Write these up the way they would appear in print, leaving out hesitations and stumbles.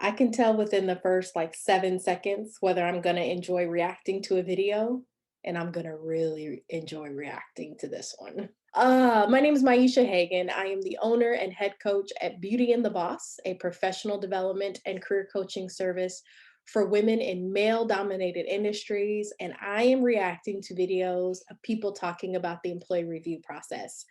I can tell within the first like 7 seconds whether I'm gonna enjoy reacting to a video, and I'm gonna really enjoy reacting to this one. My name is Maisha Hagan. I am the owner and head coach at Beauty and the Boss, a professional development and career coaching service for women in male dominated industries. And I am reacting to videos of people talking about the employee review process.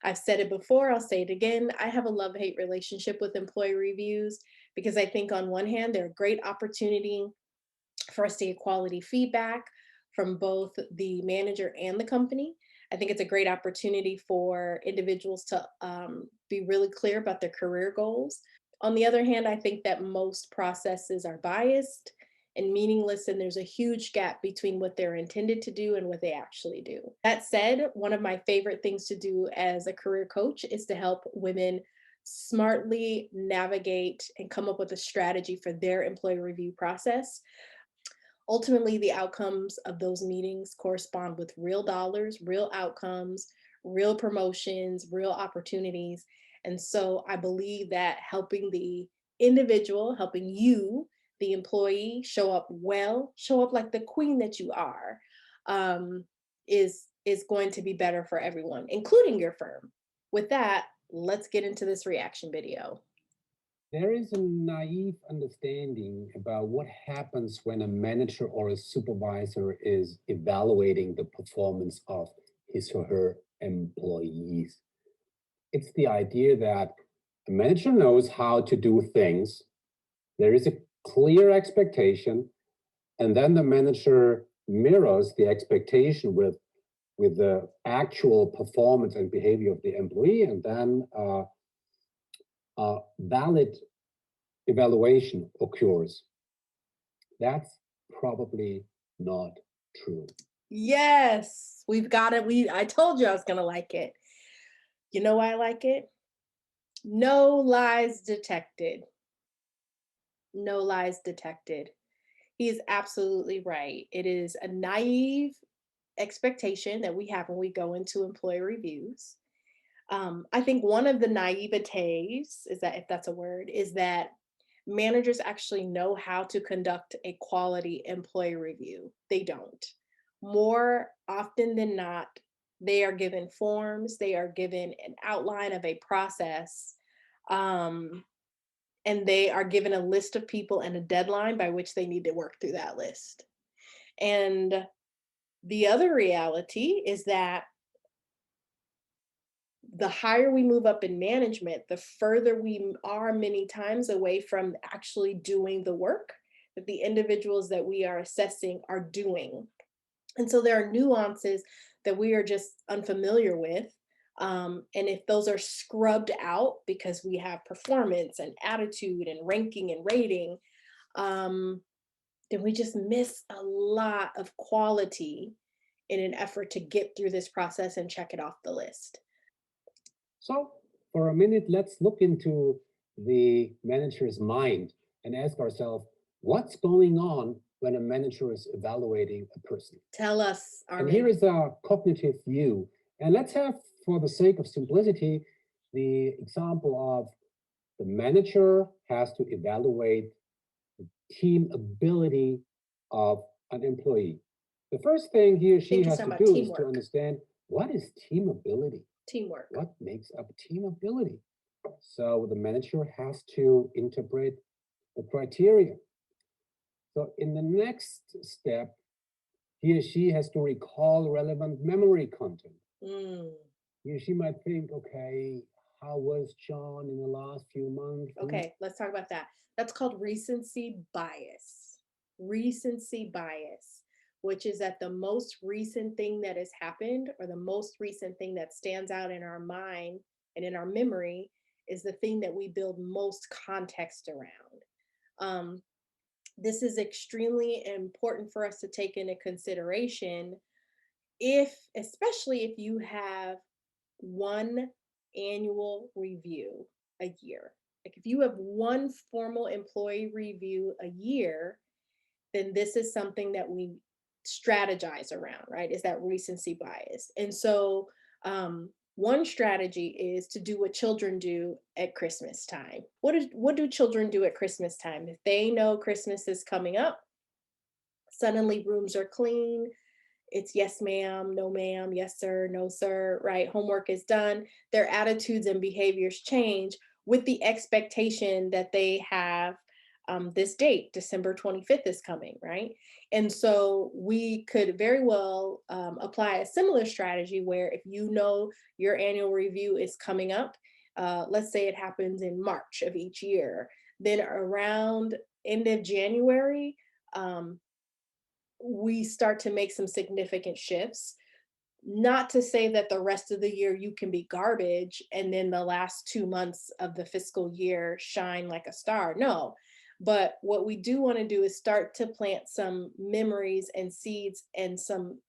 I've said it before, I'll say it again. I have a love hate relationship with employee reviews because I think, on one hand, they're a great opportunity for us to get quality feedback from both the manager and the company. I think it's a great opportunity for individuals to be really clear about their career goals. On the other hand, I think that most processes are biased and meaningless, and there's a huge gap between what they're intended to do and what they actually do. That said, one of my favorite things to do as a career coach is to help women smartly navigate and come up with a strategy for their employee review process. Ultimately, the outcomes of those meetings correspond with real dollars, real outcomes, real promotions, real opportunities. And so I believe that helping the individual, helping you, the employee, show up well, show up like the queen that you are, um, is going to be better for everyone, including your firm. With that, let's get into this reaction video. There is a naive understanding about what happens when a manager or a supervisor is evaluating the performance of his or her employees. It's the idea that a manager knows how to do things, there is a clear expectation, and then the manager mirrors the expectation with the actual performance and behavior of the employee, and then a valid evaluation occurs. That's probably not true. Yes, we've got it. I told you I was gonna like it. You know why I like it? No lies detected. No lies detected. He is absolutely right. It is a naive expectation that we have when we go into employee reviews. I think one of the naivetes is that, if that's a word, is that managers actually know how to conduct a quality employee review. They don't. More often than not, they are given forms, they are given an outline of a process, um, and they are given a list of people and a deadline by which they need to work through that list. And the other reality is that the higher we move up in management, the further we are many times away from actually doing the work that the individuals that we are assessing are doing. And so there are nuances that we are just unfamiliar with. And if those are scrubbed out because we have performance and attitude and ranking and rating, um, then we just miss a lot of quality in an effort to get through this process and check it off the list. So, for a minute, let's look into the manager's mind and ask ourselves what's going on when a manager is evaluating a person. Tell us, And here Armin. is a cognitive view. And let's have, for the sake of simplicity, the example of the manager has to evaluate the team ability of an employee. The first thing he or I she think he's has talking to about do is to teamwork. understand what is team ability? Teamwork. What makes up team ability? So the manager has to interpret the criteria. So in the next step, he or she has to recall relevant memory content. Mm, He or she might think, okay, how was John in the last few months? okay, let's talk about that. That's called recency bias. Recency bias, which is that the most recent thing that has happened, or the most recent thing that stands out in our mind and in our memory, is the thing that we build most context around. Um, this is extremely important for us to take into consideration, if especially if you have one annual review a year. Like, if you have one formal employee review a year, then this is something that we strategize around, right? Is that recency bias. And so One strategy is to do what children do at Christmas time. What do children do at Christmas time? If they know Christmas is coming up, suddenly rooms are clean. It's yes, ma'am, no, ma'am, yes, sir, no, sir, right? Homework is done. Their attitudes and behaviors change with the expectation that they have this date, December 25th is coming, right? And so we could very well apply a similar strategy where if you know your annual review is coming up, let's say it happens in March of each year, then around end of January, um, we start to make some significant shifts. Not to say that the rest of the year you can be garbage and then the last 2 months of the fiscal year shine like a star. No. But what we do want to do is start to plant some memories and seeds and some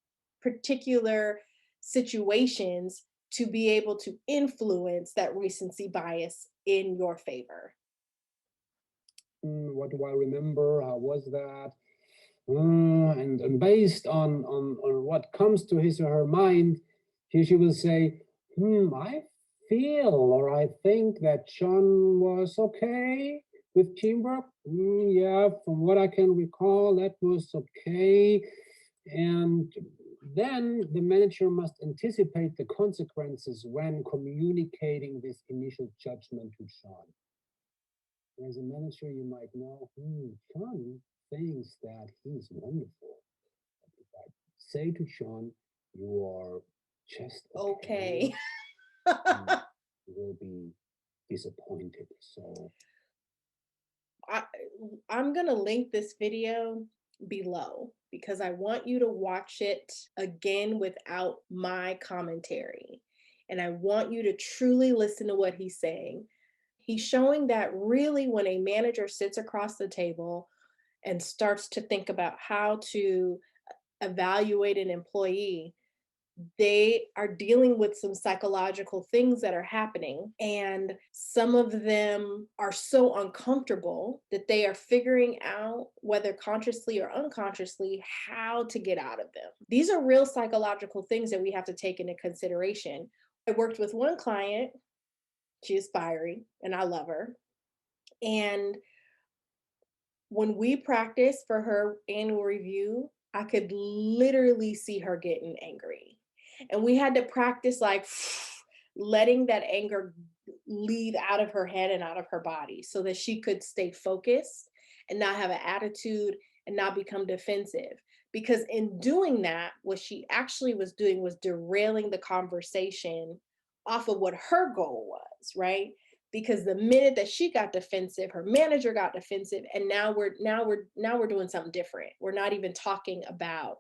particular situations to be able to influence that recency bias in your favor. What do I remember? How was that? And based on what comes to his or her mind, she will say, I feel or I think that John was okay with teamwork. Yeah, from what I can recall, that was okay. And then the manager must anticipate the consequences when communicating this initial judgment to Sean. As a manager, you might know, Sean thinks that he's wonderful. But if I say to Sean, you are just okay, Okay. he will be disappointed. So, I I'm gonna link this video below because I want you to watch it again without my commentary. And I want you to truly listen to what he's saying. He's showing that really when a manager sits across the table and starts to think about how to evaluate an employee, they are dealing with some psychological things that are happening. And some of them are so uncomfortable that they are figuring out, whether consciously or unconsciously, how to get out of them. These are real psychological things that we have to take into consideration. I worked with one client, she is fiery, and I love her. And when we practiced for her annual review, I could literally see her getting angry. And we had to practice like letting that anger leave out of her head and out of her body so that she could stay focused and not have an attitude and not become defensive. Because in doing that, what she actually was doing was derailing the conversation off of what her goal was, right? Because the minute that she got defensive, her manager got defensive, and now we're doing something different. We're not even talking about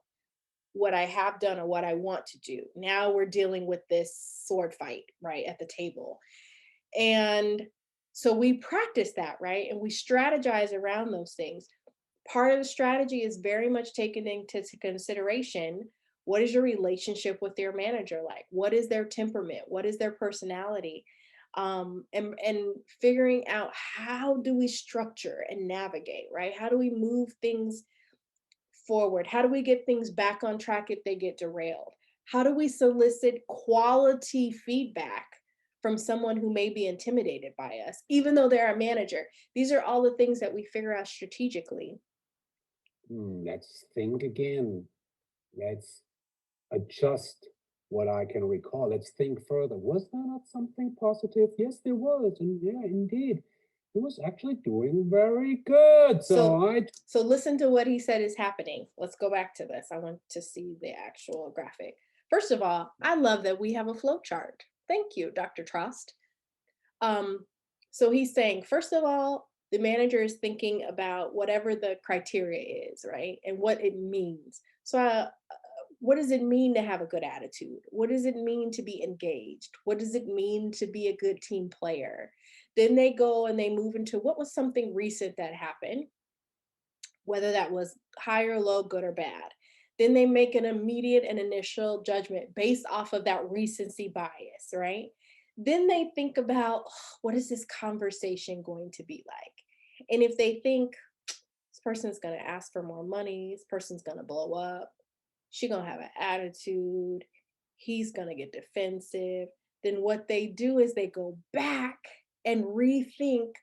what I have done or what I want to do. Now we're dealing with this sword fight, right, at the table. And so we practice that, right? And we strategize around those things. Part of the strategy is very much taken into consideration, what is your relationship with your manager like? What is their temperament? What is their personality? And figuring out how do we structure and navigate, right? How do we move things forward? How do we get things back on track if they get derailed? How do we solicit quality feedback from someone who may be intimidated by us, even though they're a manager? These are all the things that we figure out strategically. let's think again. Let's adjust what I can recall. Let's think further. Was there not something positive? Yes, there was. And yeah, indeed, he was actually doing very good. So So I so listen to what he said is happening. Let's go back to this. I want to see the actual graphic. First of all, I love that we have a flow chart. Thank you, Dr. Trost. Um, so he's saying, first of all, the manager is thinking about whatever the criteria is, right? And what it means. So, what does it mean to have a good attitude? What does it mean to be engaged? What does it mean to be a good team player? Then they go and they move into what was something recent that happened, whether that was high or low, good or bad. Then they make an immediate and initial judgment based off of that recency bias, right? Then they think about, "Oh, what is this conversation going to be like?" And if they think this person's going to ask for more money, this person's going to blow up, she's going to have an attitude, he's going to get defensive, then what they do is they go back and rethink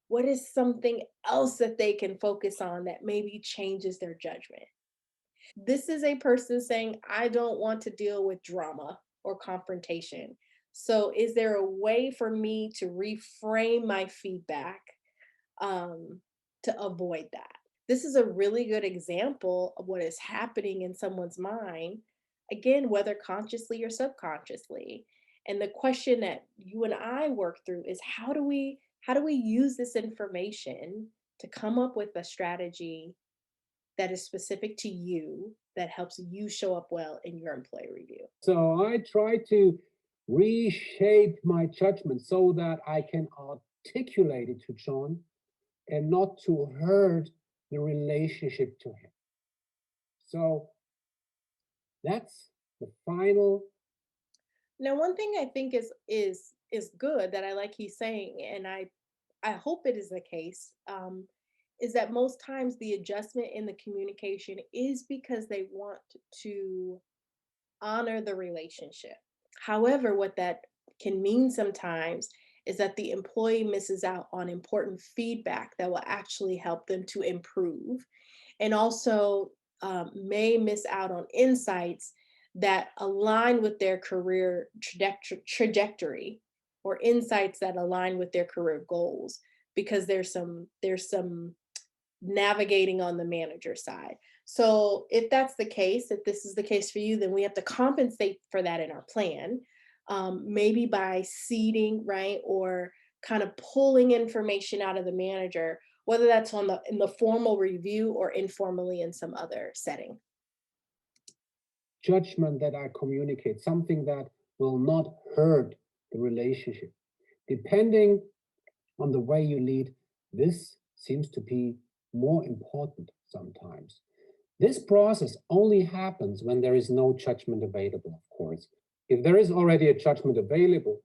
what is something else that they can focus on that maybe changes their judgment. This is a person saying, I don't want to deal with drama or confrontation. So, is there a way for me to reframe my feedback um, to avoid that? This is a really good example of what is happening in someone's mind, again, whether consciously or subconsciously. And the question that you and I work through is how do we use this information to come up with a strategy that is specific to you that helps you show up well in your employee review. So I try to reshape my judgment so that I can articulate it to John and not to hurt the relationship to him. So that's the final. Now, one thing I think is good that I like he's saying, and I hope it is the case, is that most times the adjustment in the communication is because they want to honor the relationship. However, what that can mean sometimes is that the employee misses out on important feedback that will actually help them to improve, and also may miss out on insights that align with their career trajectory, or insights that align with their career goals, because there's some navigating on the manager side. So if that's the case, if this is the case for you, then we have to compensate for that in our plan, maybe by seeding, right, or kind of pulling information out of the manager, whether that's on the in the formal review or informally in some other setting. Judgment that I communicate, something that will not hurt the relationship. Depending on the way you lead, this seems to be more important sometimes. This process only happens when there is no judgment available, of course. If there is already a judgment available,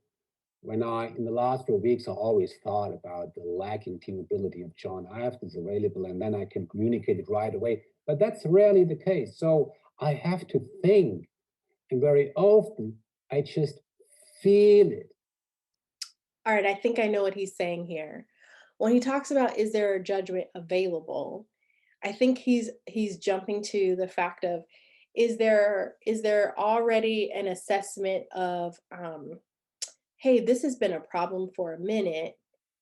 when in the last few weeks, I always thought about the lacking team ability of John. I have this available and then I can communicate it right away. But that's rarely the case. So I have to think, and very often I just feel it. All right, I think I know what he's saying here. When he talks about is there a judgment available, I think he's jumping to the fact of is there already an assessment of hey, this has been a problem for a minute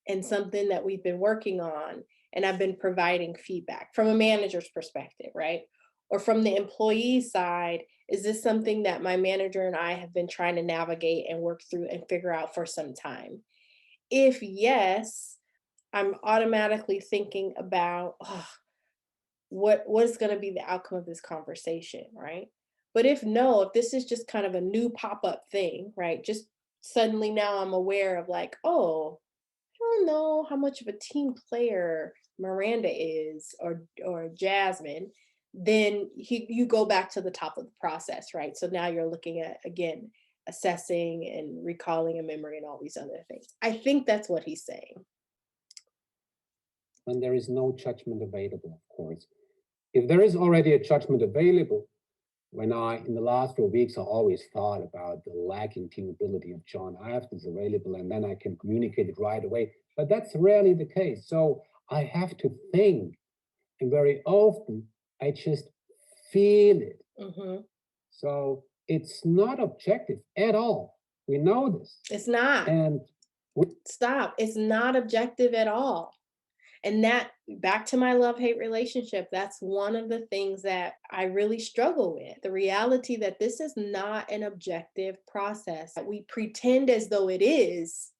and something that we've been working on, and I've been providing feedback from a manager's perspective, right? Or from the employee side, is this something that my manager and I have been trying to navigate and work through and figure out for some time? If yes, I'm automatically thinking about, "Ugh, what is going to be the outcome of this conversation, right?" But if no, if this is just kind of a new pop-up thing, right? Just suddenly now I'm aware of like, oh, I don't know how much of a team player Miranda is, or Jasmine, then you go back to the top of the process, right? So now you're looking at, again, assessing and recalling a memory and all these other things. I think that's what he's saying. When there is no judgment available, of course. If there is already a judgment available, in the last few weeks, I always thought about the lacking team ability of John. I have this available and then I can communicate it right away. But that's rarely the case. So I have to think, and very often I just feel it. Hmm. So it's not objective at all. We know this. It's not. And Stop. It's not objective at all. And that, back to my love hate relationship, that's one of the things that I really struggle with. The reality that this is not an objective process. That we pretend as though it is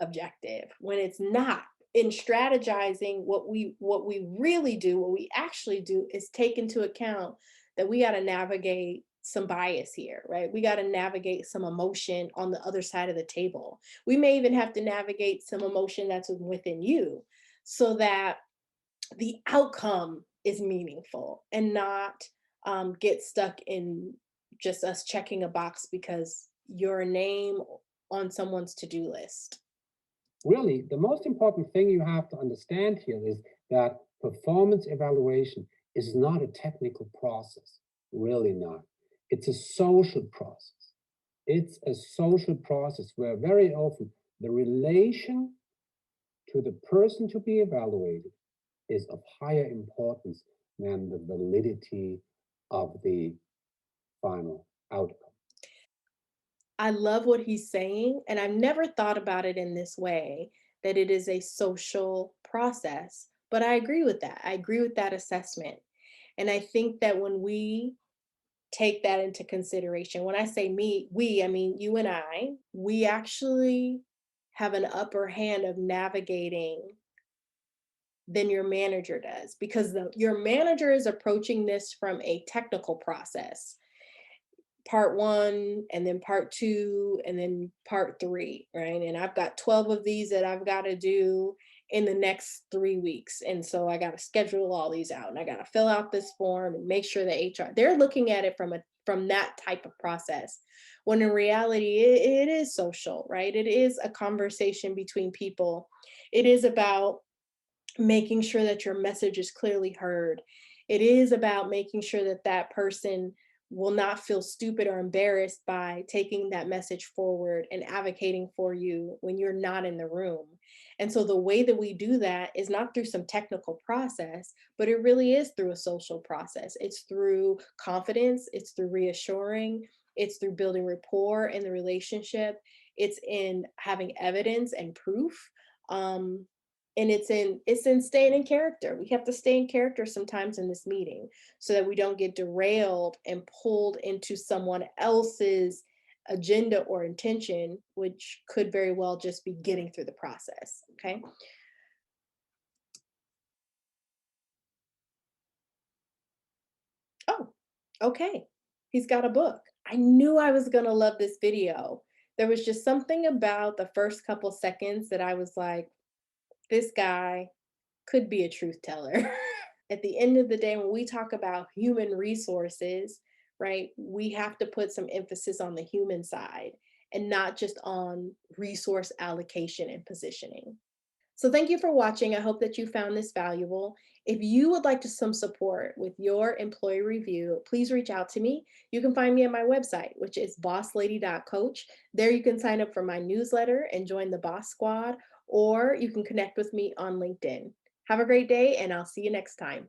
objective when it's not. In strategizing, what we really do, what we actually do is take into account that we got to navigate some bias here, right? We got to navigate some emotion on the other side of the table. We may even have to navigate some emotion that's within you, so that the outcome is meaningful and not get stuck in just us checking a box because your name on someone's to-do list. really, the most important thing you have to understand here is that performance evaluation is not a technical process, really not. It's a social process. It's a social process where very often the relation to the person to be evaluated is of higher importance than the validity of the final outcome. I love what he's saying, and I've never thought about it in this way, that it is a social process. But I agree with that. I agree with that assessment. And I think that when we take that into consideration, when I say me, we, I mean you and I, we actually have an upper hand of navigating than your manager does because your manager is approaching this from a technical process, part one and then part two and then part three, right? And I've got 12 of these that I've got to do in the next 3 weeks. And so I got to schedule all these out and I got to fill out this form and make sure the HR, they're looking at it from that type of process. When in reality, it is social, right? It is a conversation between people. It is about making sure that your message is clearly heard. It is about making sure that that person will not feel stupid or embarrassed by taking that message forward and advocating for you when you're not in the room. And so the way that we do that is not through some technical process, but it really is through a social process. It's through confidence, it's through reassuring, it's through building rapport in the relationship, it's in having evidence and proof. Um, and it's in staying in character. We have to stay in character sometimes in this meeting so that we don't get derailed and pulled into someone else's agenda or intention, which could very well just be getting through the process. Okay. Oh, okay. He's got a book. I knew I was going to love this video. There was just something about the first couple seconds that I was like, this guy could be a truth teller. At the end of the day, when we talk about human resources, right, we have to put some emphasis on the human side and not just on resource allocation and positioning. So thank you for watching. I hope that you found this valuable. If you would like to some support with your employee review, please reach out to me. You can find me at my website, which is bosslady.coach. There you can sign up for my newsletter and join the Boss Squad, or you can connect with me on LinkedIn. Have a great day, and I'll see you next time.